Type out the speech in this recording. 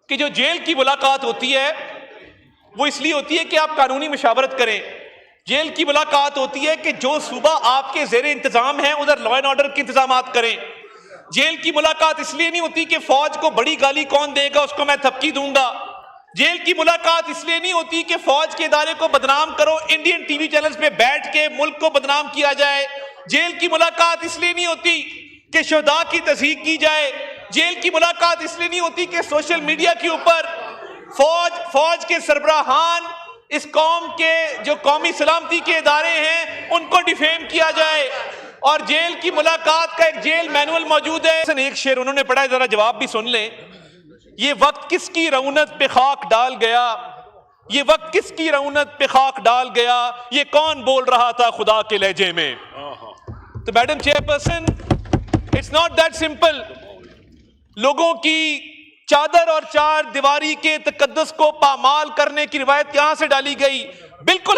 کہ جو جیل کی ملاقات ہوتی ہے وہ اس لیے ہوتی ہے کہ آپ قانونی مشاورت کریں. جیل کی ملاقات ہوتی ہے کہ جو صوبہ آپ کے زیر انتظام ہیں ادھر لا اینڈ آرڈر کے انتظامات کریں. جیل کی ملاقات اس لیے نہیں ہوتی کہ فوج کو بڑی گالی کون دے گا اس کو میں تھپکی دوں گا. جیل کی ملاقات اس لیے نہیں ہوتی کہ فوج کے ادارے کو بدنام کرو, انڈین ٹی وی چینلز پہ بیٹھ کے ملک کو بدنام کیا جائے. جیل کی ملاقات اس لیے نہیں ہوتی کہ شہداء کی تصدیق کی جائے. جیل کی ملاقات اس لیے نہیں ہوتی کہ سوشل میڈیا کے اوپر فوج کے سربراہان, اس قوم کے جو قومی سلامتی کے ادارے ہیں ان کو ڈیفیم کیا جائے. اور جیل کی ملاقات کا ایک جیل مینول موجود ہے. ایک شعر انہوں نے پڑھا ہے, ذرا جواب بھی سن لیں. یہ وقت کس کی رعونت پہ خاک ڈال گیا, یہ وقت کس کی رعونت پہ خاک ڈال گیا, یہ کون بول رہا تھا خدا کے لہجے میں. تو madam chairperson, it's not that simple. لوگوں کی چادر اور چار دیواری کے تقدس کو پامال کرنے کی روایت یہاں سے ڈالی گئی. بالکل